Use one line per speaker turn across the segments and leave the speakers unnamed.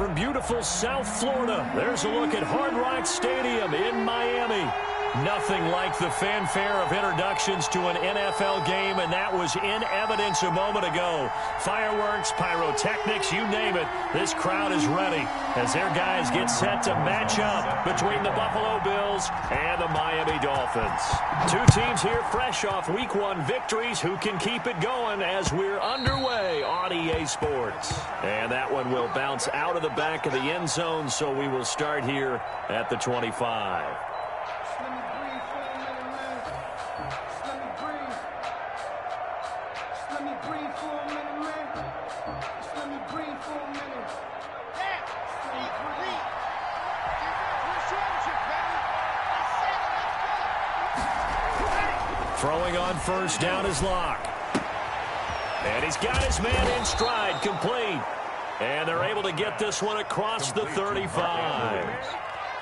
from beautiful South Florida, there's a look at Hard Rock Stadium in Miami. Nothing like the fanfare of introductions to an NFL game, and that was in evidence a moment ago. Fireworks, pyrotechnics, you name it. This crowd is ready as their guys get set to match up between the Buffalo Bills and the Miami Dolphins. Two teams here fresh off Week 1 victories. Who can keep it going as we're underway on EA Sports? And that one will bounce out of the back of the end zone, so we will start here at the 25. Throwing on first down is Locke. And he's got his man in stride, complete. And they're able to get this one across the 35.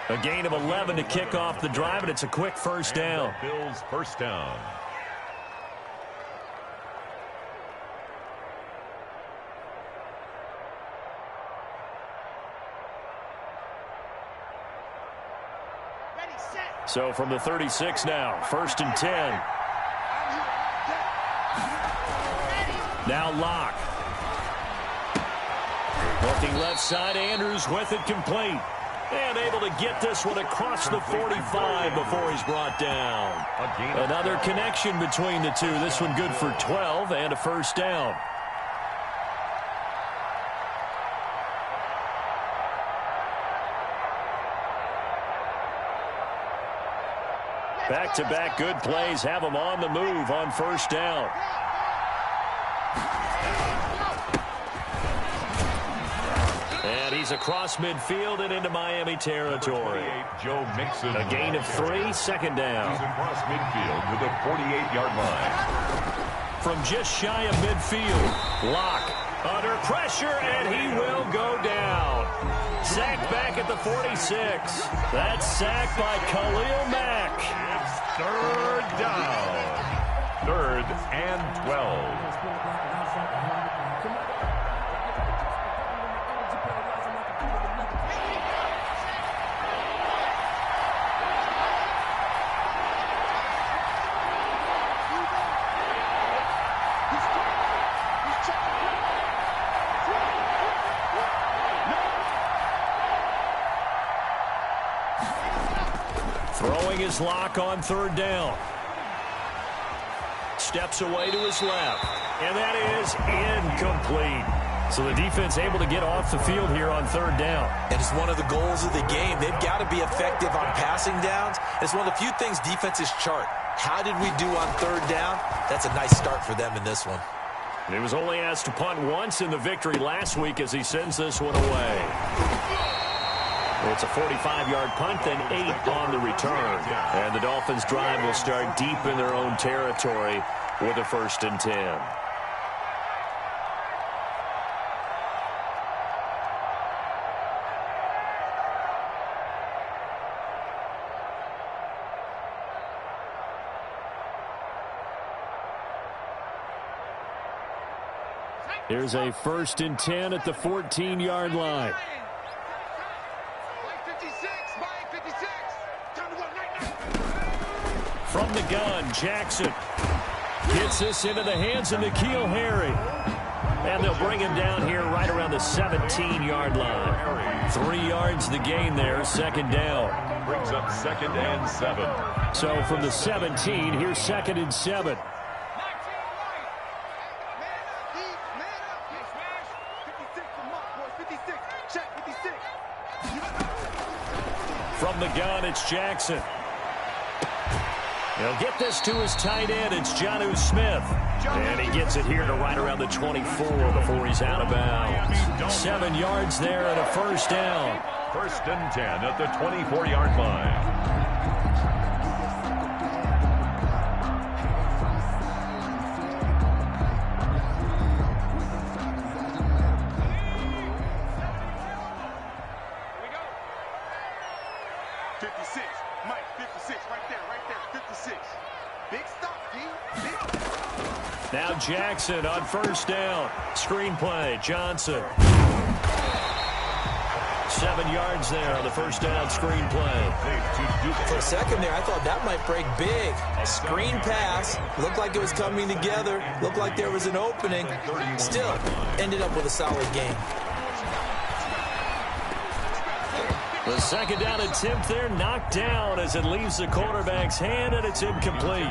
A gain of 11 to kick off the drive, and it's a quick first down.
Bills first down.
So from the 36 now, first and 10. Now Locke. Looking left side, Andrews with it complete. And able to get this one across the 45 before he's brought down. Another connection between the two. This one good for 12 and a first down. Back-to-back good plays have them on the move on first down. And he's across midfield and into Miami territory.
Joe Mixon.
A gain of 3, second down.
He's across midfield with a 48-yard line.
From just shy of midfield, Locke under pressure, and he will go down. Sacked back at the 46. That's sacked by Khalil Mack.
Third down. Third and 12.
Throwing his Locke on third down. Steps away to his left. And that is incomplete. So the defense able to get off the field here on third down.
And it's one of the goals of the game. They've got to be effective on passing downs. It's one of the few things defenses chart. How did we do on third down? That's a nice start for them in this one.
And he was only asked to punt once in the victory last week as he sends this one away. It's a 45-yard punt, then 8 on the return. And the Dolphins' drive will start deep in their own territory with a first and 10. Here's a first and 10 at the 14-yard line. From the gun, Jackson gets this into the hands of N'Keal Harry. And they'll bring him down here right around the 17-yard line. 3 yards the gain there, second down.
Brings up second and 7.
So from the 17, here's second and 7. From the gun, it's Jackson. He'll get this to his tight end. It's Jonnu Smith. And he gets it here to right around the 24 before he's out of bounds. 7 yards there and a first down.
First and 10 at the 24-yard line.
Now Jackson on first down. Screen play, Johnson. 7 yards there on the first down screen play.
For a second there, I thought that might break big. Screen pass. Looked like it was coming together. Looked like there was an opening. Still, ended up with a solid game.
The second down attempt there knocked down as it leaves the quarterback's hand, and it's incomplete.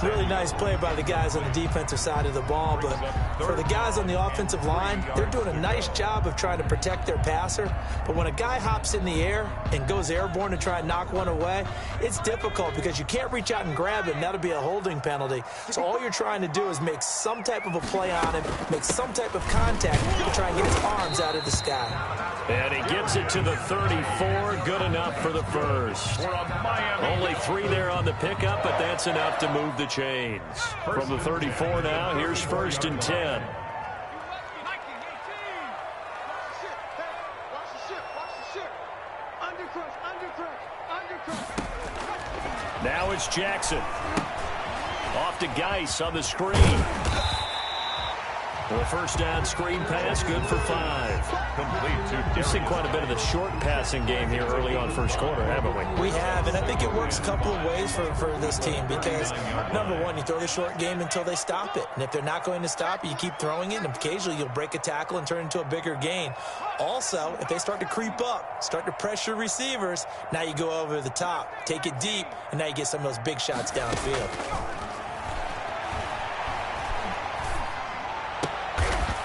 Really nice play by the guys on the defensive side of the ball, but for the guys on the offensive line, they're doing a nice job of trying to protect their passer. But when a guy hops in the air and goes airborne to try and knock one away, it's difficult because you can't reach out and grab him. That'll be a holding penalty. So all you're trying to do is make some type of a play on him, make some type of contact to try and get his arms out of the sky.
And he gets it to the 34. Good enough for the first. Only 3 there on the pickup, but that's enough to move the chains. From the 34 now, here's 1st and 10. Now it's Jackson. Off to Geis on the screen. The first down screen pass, good for 5. We've seen quite a bit of the short passing game here early on first quarter, haven't we?
We have, and I think it works a couple of ways for this team because, number one, you throw the short game until they stop it. And if they're not going to stop it, you keep throwing it, and occasionally you'll break a tackle and turn it into a bigger gain. Also, if they start to creep up, start to pressure receivers, now you go over the top, take it deep, and now you get some of those big shots downfield.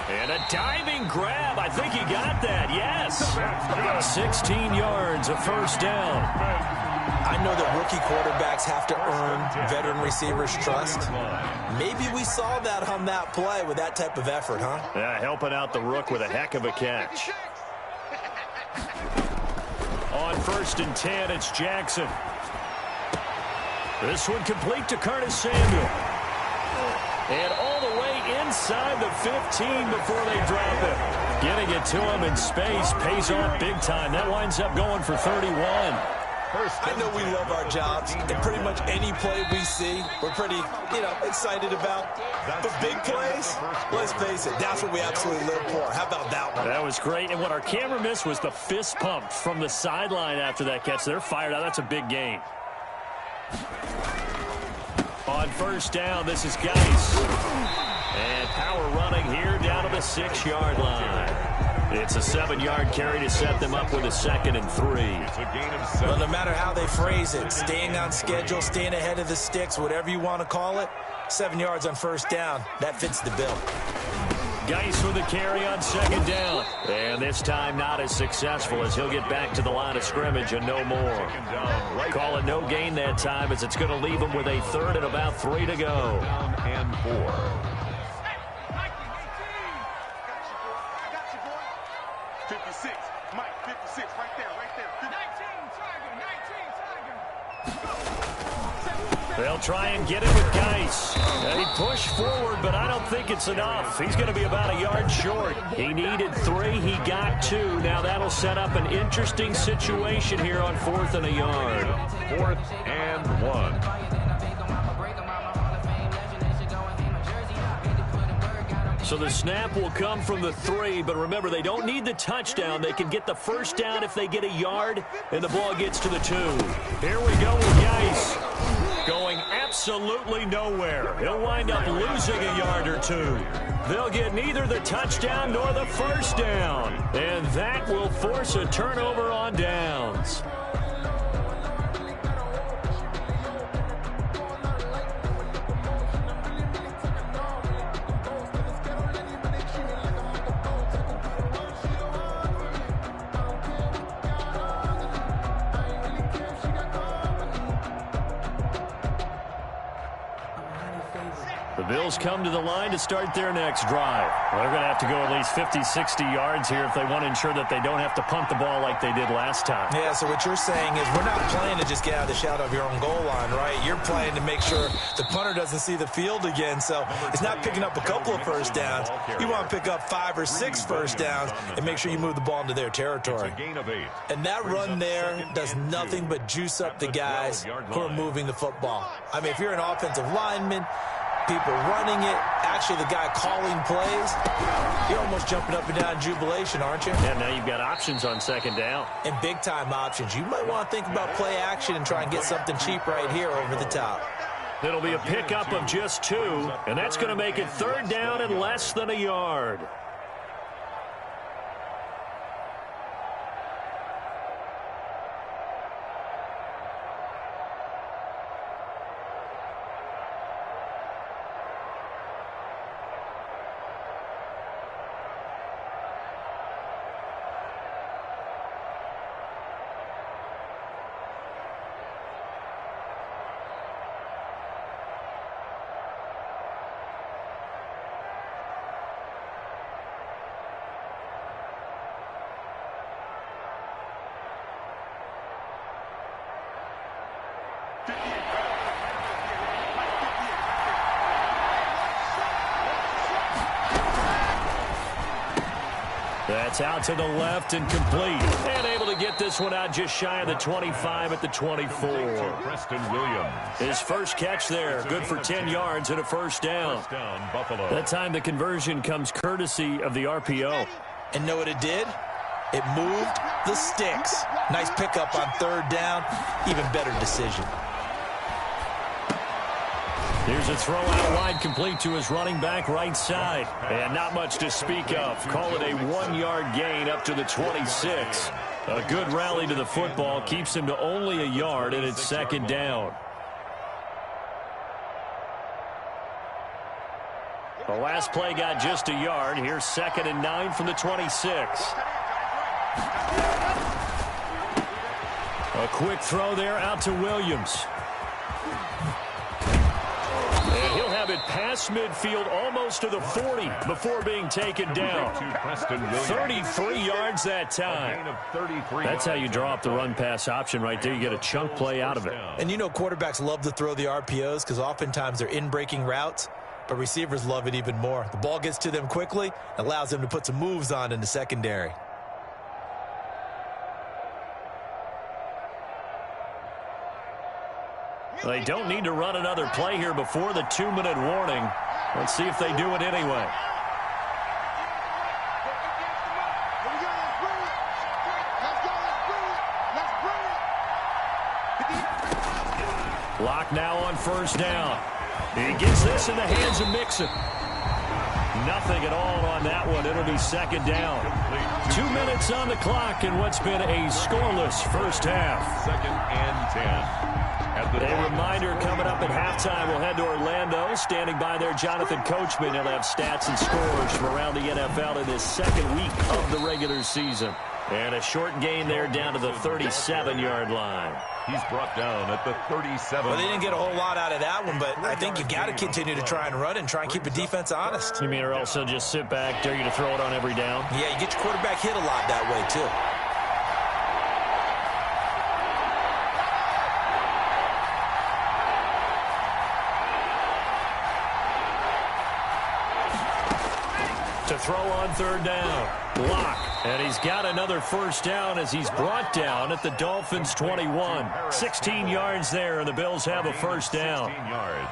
And a diving grab. I think he got that. Yes. 16 yards, a first down.
I know that rookie quarterbacks have to earn veteran receivers' trust. Maybe we saw that on that play with that type of effort, huh?
Yeah, helping out the rook with a heck of a catch. On 1st and 10, it's Jackson. This one complete to Curtis Samuel. And all the way inside the 15 before they drop it. Getting it to him in space pays off big time. That winds up going for 31.
I know we love our jobs, and pretty much any play we see, we're pretty, excited about. But big plays, let's face it, that's what we absolutely live for. How about that one?
That was great, and what our camera missed was the fist pump from the sideline after that catch. They're fired out. That's a big gain. On first down, this is Geis. And power running here down to the 6-yard line. It's a 7-yard carry to set them up with a 2nd and 3.
Well, no matter how they phrase it, staying on schedule, staying ahead of the sticks, whatever you want to call it, 7 yards on first down, that fits the bill.
Geis with a carry on 2nd down. And this time not as successful as he'll get back to the line of scrimmage and no more. Call it no gain that time as it's going to leave him with a 3rd and about 3 to go.
And 4.
They'll try and get it with Geis. He pushed forward, but I don't think it's enough. He's going to be about a yard short. He needed 3. He got 2. Now that'll set up an interesting situation here on 4th and a yard.
4th and 1.
So the snap will come from the 3, but remember, they don't need the touchdown. They can get the first down if they get a yard, and the ball gets to the 2. Here we go with Geis. Going absolutely nowhere. He'll wind up losing a yard or 2. They'll get neither the touchdown nor the first down. And that will force a turnover on downs. The Bills come to the line to start their next drive. Well, they're going to have to go at least 50, 60 yards here if they want to ensure that they don't have to punt the ball like they did last time.
Yeah, so what you're saying is we're not playing to just get out of the shadow of your own goal line, right? You're playing to make sure the punter doesn't see the field again. So it's not picking up a couple of first downs. You want to pick up 5 or 6 first downs and make sure you move the ball into their territory. And that run there does nothing but juice up the guys who are moving the football. I mean, if you're an offensive lineman, people running it, actually the guy calling plays. You're almost jumping up and down in jubilation, aren't you?
And now you've got options on second down.
And big-time options. You might want to think about play action and try and get something cheap right here over the top.
It'll be a pickup of just 2, and that's going to make it 3rd down and less than a yard. That's out to the left and complete. And able to get this one out just shy of the 25 at the 24.
Preston Williams.
His first catch there, good for 10 yards and a first down.
Buffalo.
That time the conversion comes courtesy of the RPO.
And know what it did? It moved the sticks. Nice pickup on 3rd down. Even better decision.
Here's a throw out wide, complete to his running back right side. And not much to speak of. Call it a 1-yard gain up to the 26. A good rally to the football keeps him to only a yard, and it's 2nd down. The last play got just a yard. Here's 2nd and 9 from the 26. A quick throw there out to Williams. And he'll have it past midfield almost to the 40 before being taken down. 33 yards that time. That's how you draw up the run-pass option right there. You get a chunk play out of it.
And you know quarterbacks love to throw the RPOs because oftentimes they're in-breaking routes, but receivers love it even more. The ball gets to them quickly, allows them to put some moves on in the secondary.
They don't need to run another play here before the 2-minute warning. Let's see if they do it anyway. Lock now on 1st down. He gets this in the hands of Mixon. Nothing at all on that one. It'll be 2nd down. 2 minutes on the clock in what's been a scoreless first half.
2nd and 10.
A reminder coming up at halftime. We'll head to Orlando. Standing by there, Jonathan Coachman. He'll have stats and scores from around the NFL in his 2nd week of the regular season. And a short gain there down to the 37-yard line.
He's brought down at the 37.
Well, they didn't get a whole lot out of that one, but I think you got to continue to try and run and try and keep the defense honest.
You mean or also just sit back, dare you to throw it on every down?
Yeah, you get your quarterback hit a lot that way, too.
To throw on 3rd down. Block. And he's got another first down as he's brought down at the Dolphins' 21. 16 yards there, and the Bills have a first down.
16 yards.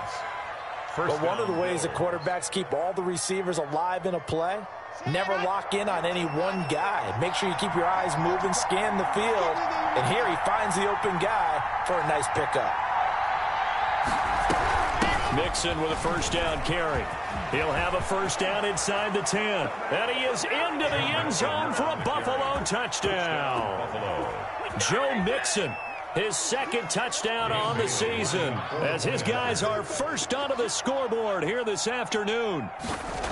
But one of the ways that quarterbacks keep all the receivers alive in a play, never lock in on any one guy. Make sure you keep your eyes moving, scan the field, and here he finds the open guy for a nice pickup.
Mixon with a first down carry. He'll have a first down inside the 10. And he is into the end zone for a Buffalo touchdown. Joe Mixon, his 2nd touchdown on the season, as his guys are first onto the scoreboard here this afternoon.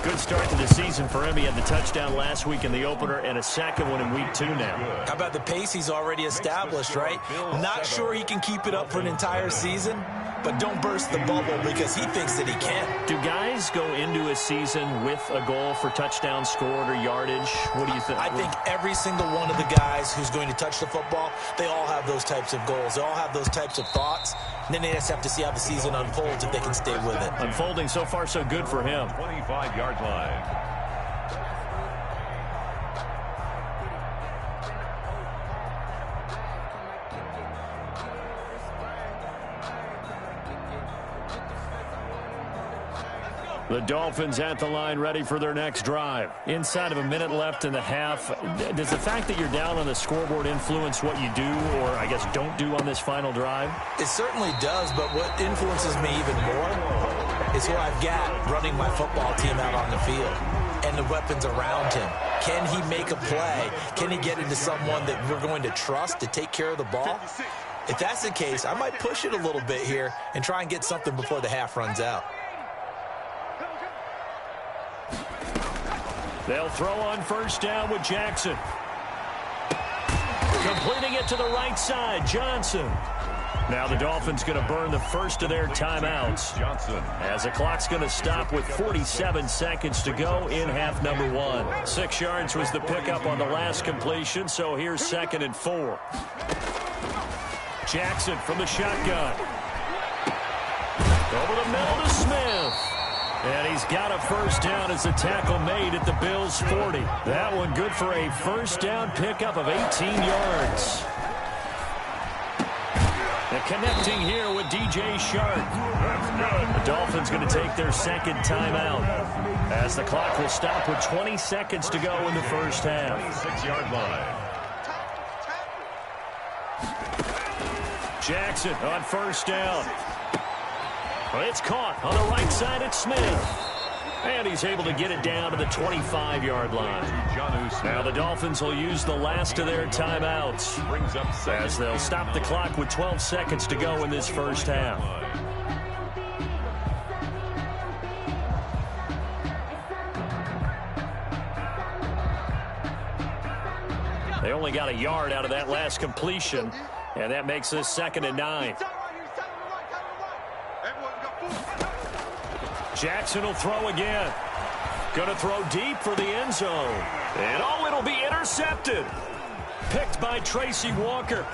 Good start to the season for him. He had the touchdown last week in the opener and a 2nd one in week 2 now.
How about the pace he's already established, right? Not sure he can keep it up for an entire season, but don't burst the bubble because he thinks that he can.
Do guys go into a season with a goal for touchdown scored or yardage? What do you think?
I think every single one of the guys who's going to touch the football, they all have those types of goals. They all have those types of thoughts. And then they just have to see how the season unfolds if they can stay with it.
Unfolding so far so good for him.
25-yard line.
The Dolphins at the line ready for their next drive. Inside of a minute left in the half, does the fact that you're down on the scoreboard influence what you do or, I guess, don't do on this final drive?
It certainly does, but what influences me even more is who I've got running my football team out on the field and the weapons around him. Can he make a play? Can he get into someone that we're going to trust to take care of the ball? If that's the case, I might push it a little bit here and try and get something before the half runs out.
They'll throw on first down with Jackson. Completing it to the right side, Johnson. Now the Dolphins going to burn the first of their timeouts.
Johnson.
As the clock's going to stop with 47 seconds to go in half number 1. 6 yards was the pickup on the last completion, so here's 2nd and 4. Jackson from the shotgun. Over the middle to Smith. And he's got a first down as the tackle made at the Bills' 40. That one good for a first down pickup of 18 yards. And connecting here with DJ Shark. The Dolphins going to take their second timeout as the clock will stop with 20 seconds to go in the first half.
26-yard line.
Jackson on first down. It's caught on the right side at Smith. And he's able to get it down to the 25-yard line. Now the Dolphins will use the last of their timeouts as they'll stop the clock with 12 seconds to go in this first half. They only got a yard out of that last completion, and that makes this 2nd and 9. Jackson will throw again. Going to throw deep for the end zone. And oh, it'll be intercepted. Picked by Tracy Walker.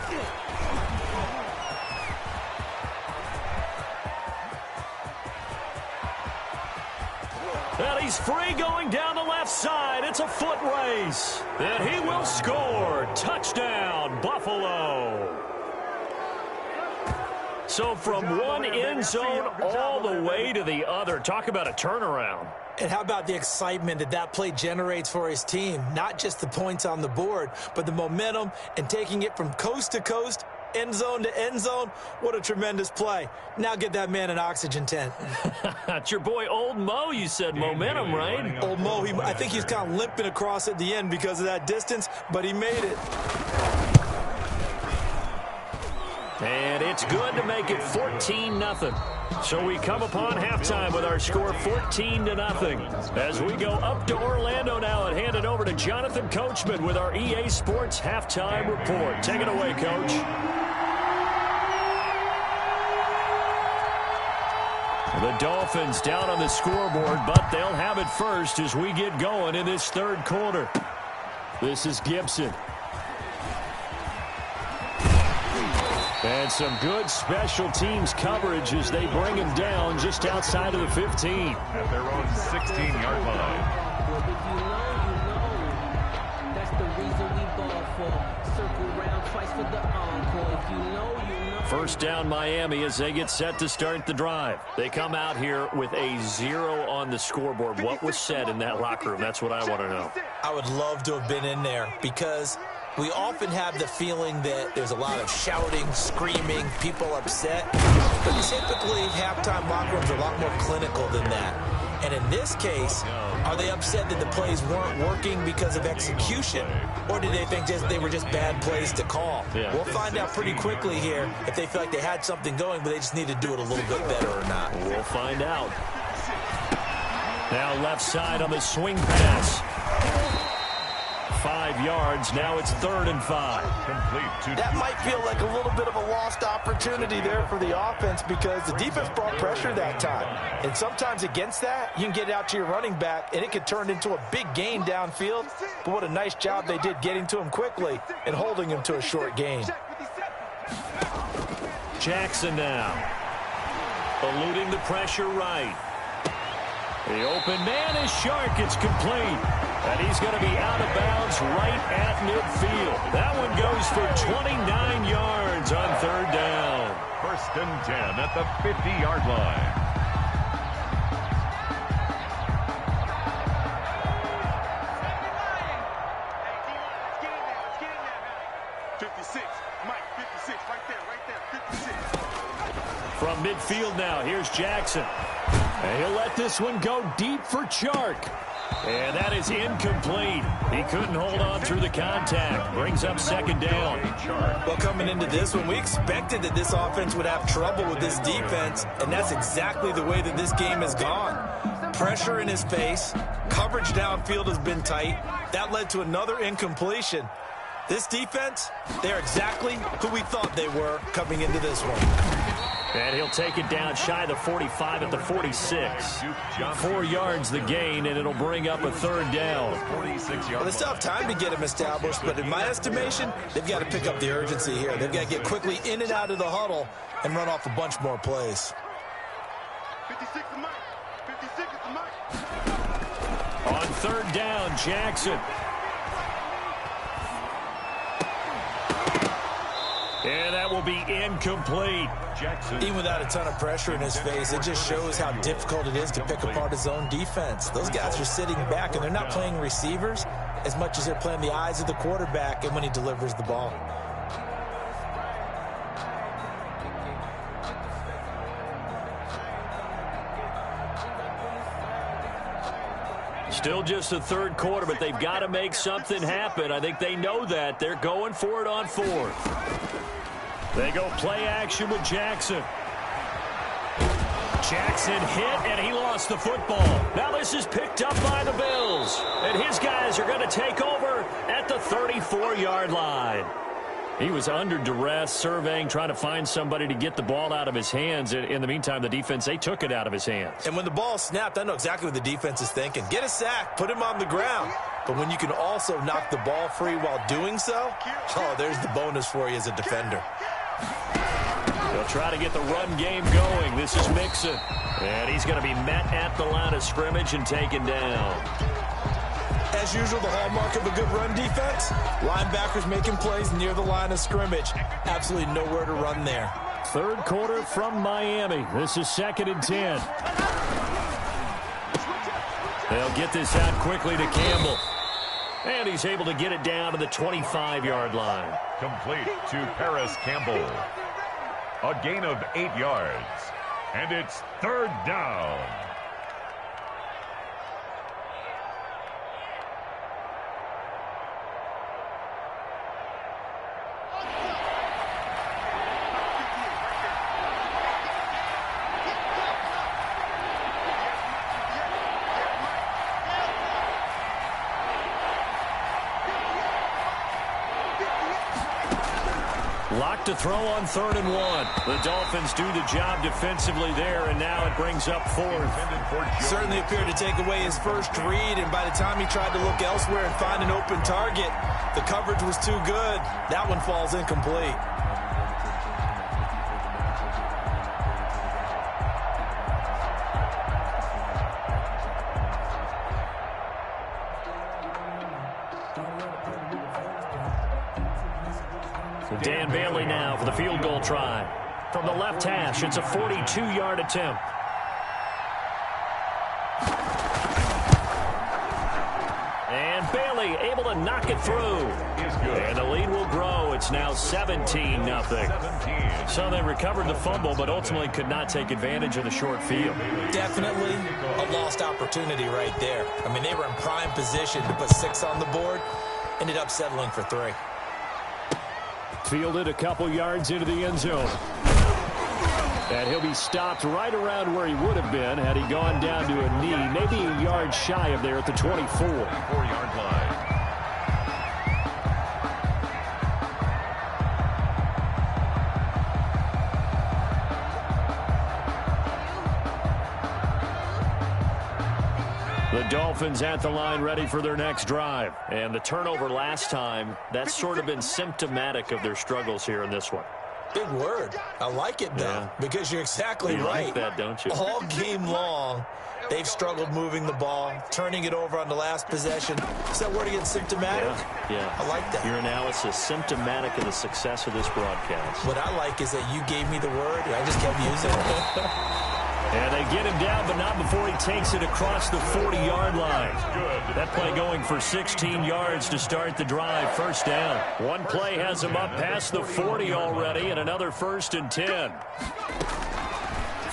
And he's free going down the left side. It's a foot race. And he will score. Touchdown, Buffalo. So from one end zone all the way to the other. Talk about a turnaround.
And how about the excitement that that play generates for his team? Not just the points on the board, but the momentum and taking it from coast to coast, end zone to end zone. What a tremendous play. Now get that man an oxygen tent.
It's your boy Old Mo, you said. Momentum, right?
Old Mo, I think he's kind of limping across at the end because of that distance, but he made it.
And it's good to make it 14-0. So we come upon halftime with our score 14-0. As we go up to Orlando now and hand it over to Jonathan Coachman with our EA Sports halftime report. Take it away, Coach. The Dolphins down on the scoreboard, but they'll have it first as we get going in this third quarter. This is Gibson. And some good special teams coverage as they bring him down just outside of the 15.
At their own 16-yard line.
Well, if you know, that's the reason we ball for. Circle round twice for the encore. If you know.
First down Miami as they get set to start the drive. They come out here with a 0 on the scoreboard. What was said in that locker room? That's what I want to know.
I would love to have been in there because we often have the feeling that there's a lot of shouting, screaming, people upset. But typically, halftime locker rooms are a lot more clinical than that. And in this case, are they upset that the plays weren't working because of execution? Or did they think they were just bad plays to call?
Yeah.
We'll find out pretty quickly here if they feel like they had something going, but they just need to do it a little bit better or not.
We'll find out. Now left side on the swing pass. 5 yards. Now it's 3rd and 5.
Complete.
That might feel like a little bit of a lost opportunity there for the offense because the defense brought pressure that time. And sometimes against that, you can get out to your running back, and it could turn into a big gain downfield. But what a nice job they did getting to him quickly and holding him to a short gain.
Jackson now. Eluding the pressure right. The open man is Shark. It's complete. And he's going to be out of bounds right at midfield. That one goes for 29 yards on 3rd down.
1st and 10 at the 50-yard line.
From midfield now, here's Jackson. And he'll let this one go deep for Chark. And that is incomplete. He couldn't hold on through the contact. Brings up second down.
Well, coming into this one, we expected that this offense would have trouble with this defense, and that's exactly the way that this game has gone. Pressure in his face. Coverage downfield has been tight. That led to another incompletion. This defense, they're exactly who we thought they were coming into this one.
And he'll take it down shy of the 45 at the 46. 4 yards the gain, and it'll bring up a third down.
Well, they still have time to get him established, but in my estimation, they've got to pick up the urgency here. They've got to get quickly in and out of the huddle and run off a bunch more plays.
56 to Mike. 56 to Mike.
On third down, Jackson. And that will be incomplete.
Jackson.
Even without a ton of pressure in his face, it just shows how difficult it is to pick apart his own defense. Those guys are sitting back, and they're not playing receivers as much as they're playing the eyes of the quarterback and when he delivers the ball.
Still just the third quarter, but they've got to make something happen. I think they know that. They're going for it on fourth. They go play action with Jackson. Jackson hit, and he lost the football. Now this is picked up by the Bills. And his guys are going to take over at the 34-yard line. He was under duress, surveying, trying to find somebody to get the ball out of his hands. In the meantime, the defense, they took it out of his hands.
And when the ball snapped, I know exactly what the defense is thinking. Get a sack, put him on the ground. But when you can also knock the ball free while doing so, oh, there's the bonus for you as a defender.
They'll try to get the run game going. This is Mixon. And he's going to be met at the line of scrimmage and taken down.
As usual, the hallmark of a good run defense, linebackers making plays near the line of scrimmage. Absolutely nowhere to run there.
Third quarter from Miami. This is 2nd and 10. They'll get this out quickly to Campbell. And he's able to get it down to the 25-yard line.
Complete to Paris Campbell. A gain of 8 yards. And it's third down.
Locked to throw on 3rd and 1. The Dolphins do the job defensively there, and now it brings up 4th.
Certainly appeared to take away his first read, and by the time he tried to look elsewhere and find an open target, the coverage was too good. That one falls incomplete.
Dan Bailey now for the field goal try. From the left hash, it's a 42-yard attempt. And Bailey able to knock it through. And the lead will grow. It's now 17-0. So they recovered the fumble, but ultimately could not take advantage of the short field.
Definitely a lost opportunity right there. I mean, they were in prime position to put 6 on the board. Ended up settling for 3.
Fielded a couple yards into the end zone. And he'll be stopped right around where he would have been had he gone down to a knee, maybe a yard shy of there at the 24.
4-yard line.
The Dolphins at the line ready for their next drive. And the turnover last time, that's sort of been symptomatic of their struggles here in this one.
Big word. I like it, though, because you're exactly
you
right.
Like that, don't you?
All game long, they've struggled moving the ball, turning it over on the last possession. Is that word again, symptomatic?
Yeah.
I like that.
Your analysis, symptomatic of the success of this broadcast.
What I like is that you gave me the word, and I just kept using it.
And they get him down, but not before he takes it across the 40-yard line. That play going for 16 yards to start the drive. First down. One play has him up past the 40 already, and another 1st and 10.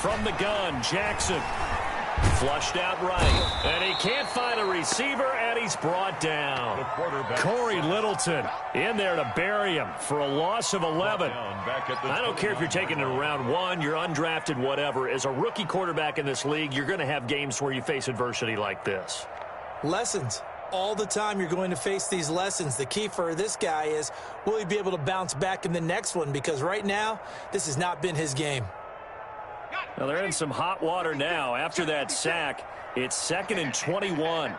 From the gun, Jackson. Flushed out right. And he can't find a receiver, and he's brought down. Corey Littleton in there to bury him for a loss of 11. I don't care if you're taking it in round 1, you're undrafted, whatever. As a rookie quarterback in this league, you're going to have games where you face adversity like this.
Lessons. All the time you're going to face these lessons. The key for this guy is, will he be able to bounce back in the next one? Because right now, this has not been his game.
Well, they're in some hot water now. After that sack, it's 2nd and 21.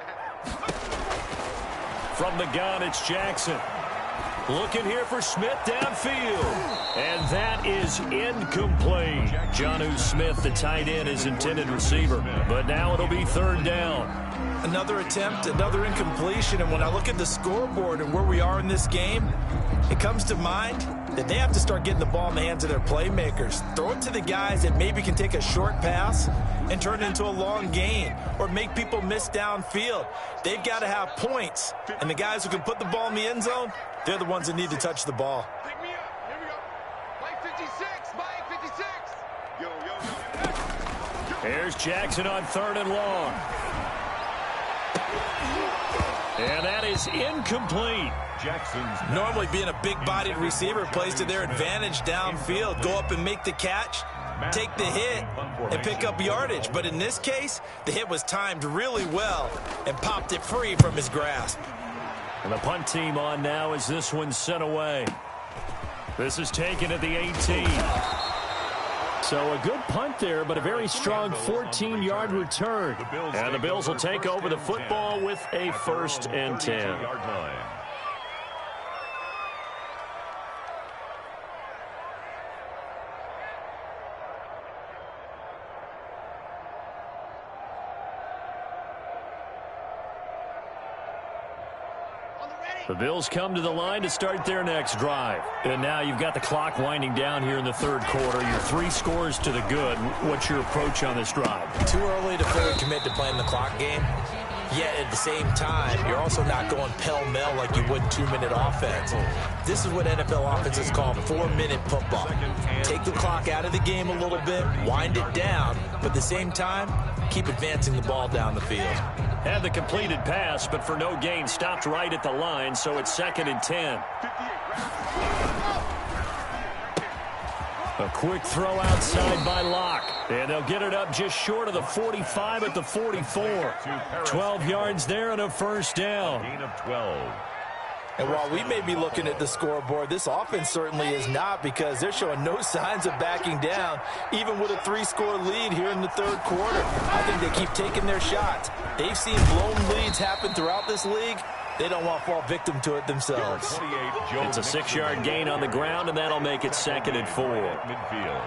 From the gun, it's Jackson. Looking here for Smith downfield. And that is incomplete. Jonnu Smith, the tight end, is intended receiver. But now it'll be 3rd down.
Another attempt, another incompletion. And when I look at the scoreboard and where we are in this game, it comes to mind that they have to start getting the ball in the hands of their playmakers. Throw it to the guys that maybe can take a short pass and turn it into a long gain or make people miss downfield. They've got to have points. And the guys who can put the ball in the end zone, they're the ones that need to touch the ball.
Pick me up. Here we go. Mike 56. Mike 56. Yo.
Here's Jackson on 3rd and long. And that is incomplete.
Normally being a big-bodied receiver plays to their advantage downfield. Go up and make the catch, take the hit, and pick up yardage. But in this case, the hit was timed really well and popped it free from his grasp.
And the punt team on now as this one's sent away. This is taken at the 18. So a good punt there, but a very strong 14-yard return. And the Bills will take over the football with a 1st and 10. The Bills come to the line to start their next drive. And now you've got the clock winding down here in the 3rd quarter. You're 3 scores to the good. What's your approach on this drive?
Too early to fully commit to playing the clock game. Yet at the same time, you're also not going pell-mell like you would 2-minute offense. This is what NFL offenses call 4-minute football. Take the clock out of the game a little bit, wind it down, but at the same time, keep advancing the ball down the field.
Had the completed pass, but for no gain, stopped right at the line, so it's 2nd and 10. A quick throw outside by Locke. And they'll get it up just short of the 45 at the 44. 12 yards there and a 1st down.
Gain of 12.
And while we may be looking at the scoreboard, this offense certainly is not, because they're showing no signs of backing down, even with a 3-score lead here in the 3rd quarter. I think they keep taking their shots. They've seen blown leads happen throughout this league. They don't want to fall victim to it themselves.
It's a 6-yard gain on the ground, and that'll make it 2nd and 4.
Midfield.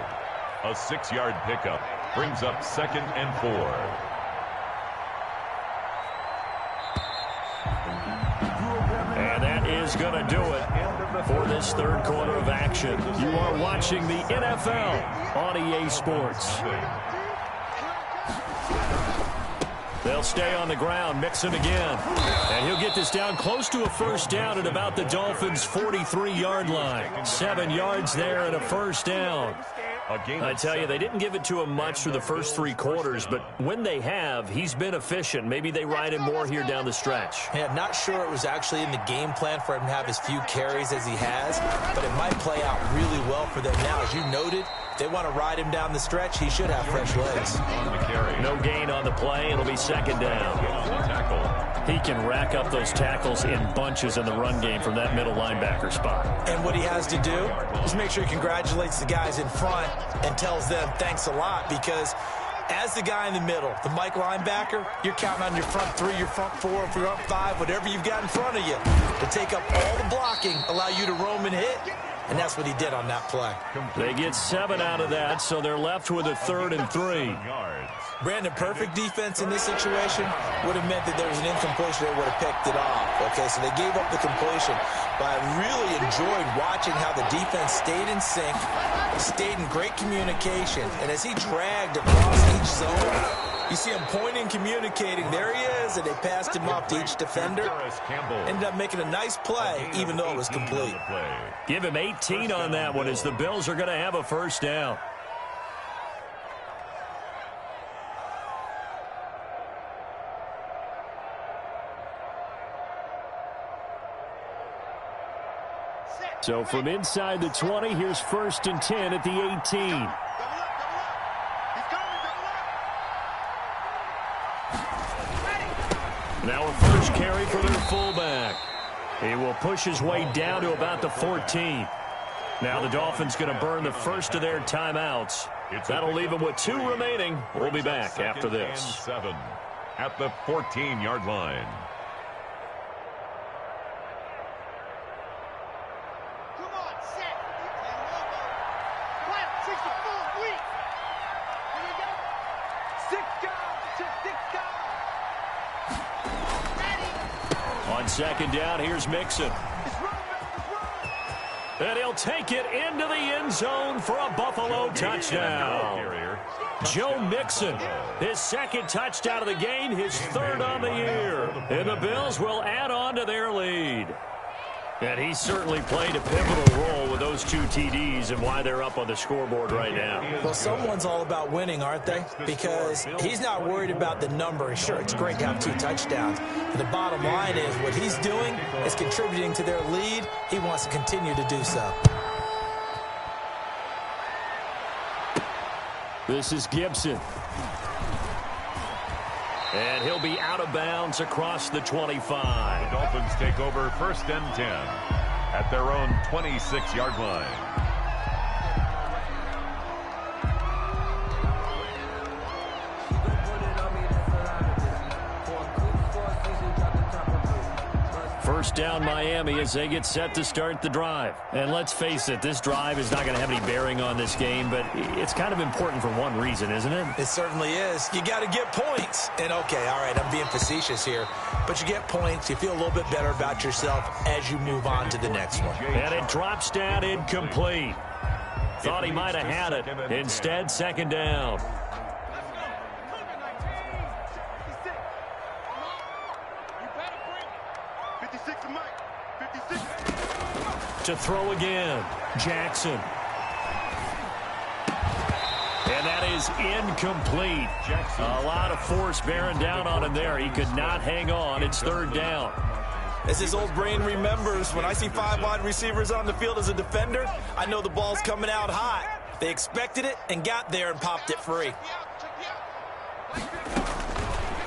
A 6-yard pickup brings up 2nd and 4.
And that is going to do it for this 3rd quarter of action. You are watching the NFL on EA Sports. They'll stay on the ground, Mixon again. And he'll get this down close to a 1st down at about the Dolphins' 43-yard line. 7 yards there and a 1st down. I tell you, they didn't give it to him much through the first 3 quarters, but when they have, he's been efficient. Maybe they ride him more here down the stretch.
Yeah, not sure it was actually in the game plan for him to have as few carries as he has, but it might play out really well for them now. As you noted, if they want to ride him down the stretch, he should have fresh legs.
No gain on the play. It'll be 2nd down. He can rack up those tackles in bunches in the run game from that middle linebacker spot.
And what he has to do is make sure he congratulates the guys in front and tells them thanks a lot, because as the guy in the middle, the Mike linebacker, you're counting on your front 3, your front 4, your front 5, whatever you've got in front of you to take up all the blocking, allow you to roam and hit. And that's what he did on that play.
They get 7 out of that, so they're left with a 3rd and 3.
Brandon, perfect defense in this situation would have meant that there was an incompletion. They would have picked it off. Okay, so they gave up the completion. But I really enjoyed watching how the defense stayed in sync, stayed in great communication. And as he dragged across each zone, you see him pointing, communicating. There he is, and they passed him up to each defender. Ended up making a nice play, even though it was complete.
Give him 18 on that one, as the Bills are going to have a 1st down. So from inside the 20, here's 1st and 10 at the 18. Now a first carry for their fullback. He will push his way down to about the 14. Now the Dolphins going to burn the first of their timeouts. That'll leave them with 2 remaining. We'll be back after this.
7 at the 14-yard line.
Come on, set. Plant 64 weak. Here we go. 6 guys. 6 guys.
On 2nd down, here's Mixon. And he'll take it into the end zone for a Buffalo touchdown. Joe Mixon, his 2nd touchdown of the game, his 3rd on the year. And the Bills will add on to their lead. And he certainly played a pivotal role with those 2 TDs and why they're up on the scoreboard right now.
Well, someone's all about winning, aren't they? Because he's not worried about the number. Sure, it's great to have 2 touchdowns. But the bottom line is what he's doing is contributing to their lead. He wants to continue to do so.
This is Gibson. And he'll be out of bounds across the 25.
The Dolphins take over 1st and 10 at their own 26-yard line.
First down Miami as they get set to start the drive. And let's face it, this drive is not going to have any bearing on this game, but it's kind of important for one reason, isn't it?
It certainly is. You got to get points. And, okay, all right, I'm being facetious here. But you get points. You feel a little bit better about yourself as you move on to the next one.
And it drops down incomplete. Thought he might have had it. Instead, 2nd down. To throw again, Jackson. And that is incomplete. A lot of force bearing down on him there. He could not hang on. It's 3rd down.
As his old brain remembers, when I see 5 wide receivers on the field as a defender, I know the ball's coming out hot. They expected it and got there and popped it free.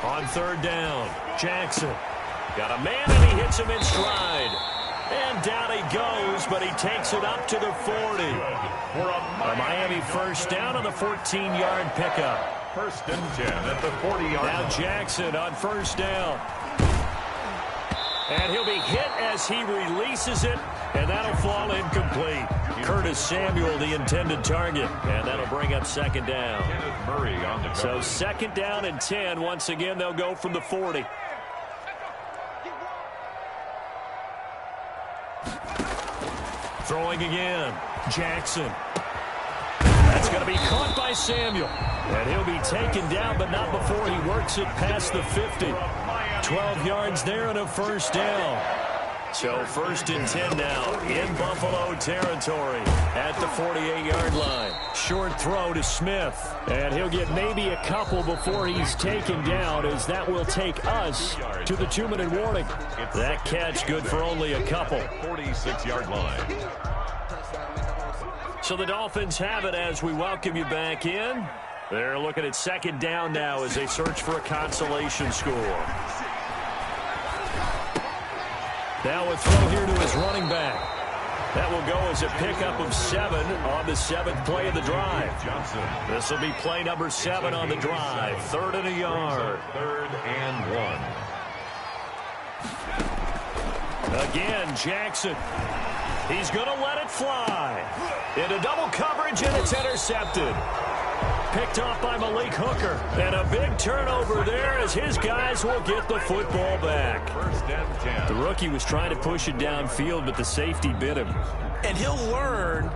On 3rd down, Jackson. Got a man and he hits him in stride. And down he goes, but he takes it up to the 40. A Miami first down on the 14-yard pickup.
1st and 10 at the 40-yard line.
Now Jackson on 1st down. And he'll be hit as he releases it, and that'll fall incomplete. Curtis Samuel, the intended target, and that'll bring up 2nd down. So 2nd down and 10. Once again, they'll go from the 40. Throwing again, Jackson. That's going to be caught by Samuel. And he'll be taken down, but not before he works it past the 50. 12 yards there and a 1st down. So 1st and 10 now in Buffalo territory at the 48-yard line. Short throw to Smith. And he'll get maybe a couple before he's taken down, as that will take us to the 2-minute warning. That catch good for only a couple.
46-yard line.
So the Dolphins have it as we welcome you back in. They're looking at 2nd down now as they search for a consolation score. Now a throw here to his running back. That will go as a pickup of 7 on the 7th play of the drive. This will be play number 7 on the drive. 3rd and a yard.
3rd and 1.
Again, Jackson. He's going to let it fly. Into double coverage, and it's intercepted. Picked off by Malik Hooker. And a big turnover there as his guys will get the football back.
1st and 10.
The rookie was trying to push it downfield, but the safety bit him.
And he'll learn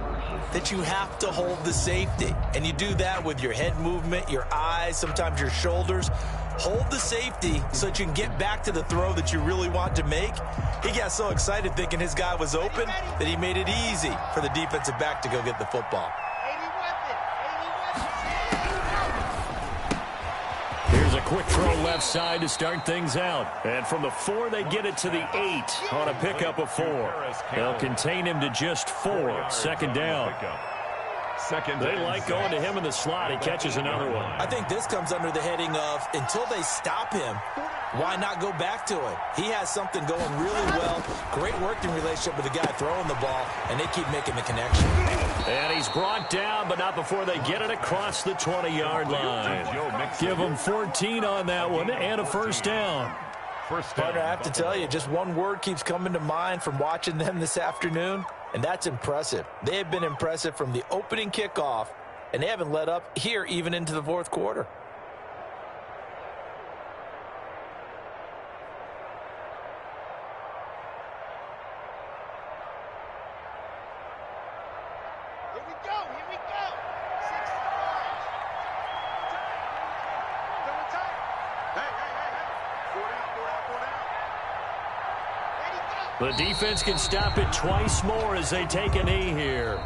that you have to hold the safety. And you do that with your head movement, your eyes, sometimes your shoulders. Hold the safety so that you can get back to the throw that you really want to make. He got so excited thinking his guy was open that he made it easy for the defensive back to go get the football.
quick throw left side to start things out. And from the 4, they get it to the 8 on a pickup of 4. They'll contain him to just 4. Second down. They like going to him in the slot. He catches another one.
I think this comes under the heading of until they stop him, why not go back to it? He has something going really well. Great working relationship with the guy throwing the ball, and they keep making the connection.
And he's brought down, but not before they get it across the 20-yard line. Give him 14 on that one and a first down.
Partner, I have to tell you, just one word keeps coming to mind from watching them this afternoon, and that's impressive. They have been impressive from the opening kickoff, and they haven't let up here even into the fourth quarter.
Here we go. 6 yards. Double time. Hey. 4 down.
The defense can stop it twice more as they take a knee here.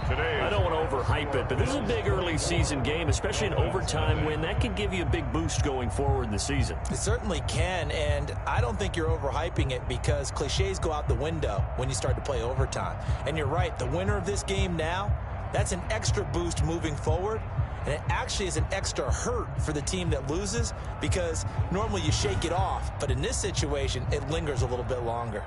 I don't want to overhype it, but this is a big early season game, especially an overtime win. That can give you a big boost going forward in the season.
It certainly can, and I don't think you're overhyping it because cliches go out the window when you start to play overtime. And you're right, the winner of this game now, that's an extra boost moving forward, and it actually is an extra hurt for the team that loses because normally you shake it off, but in this situation, it lingers a little bit longer.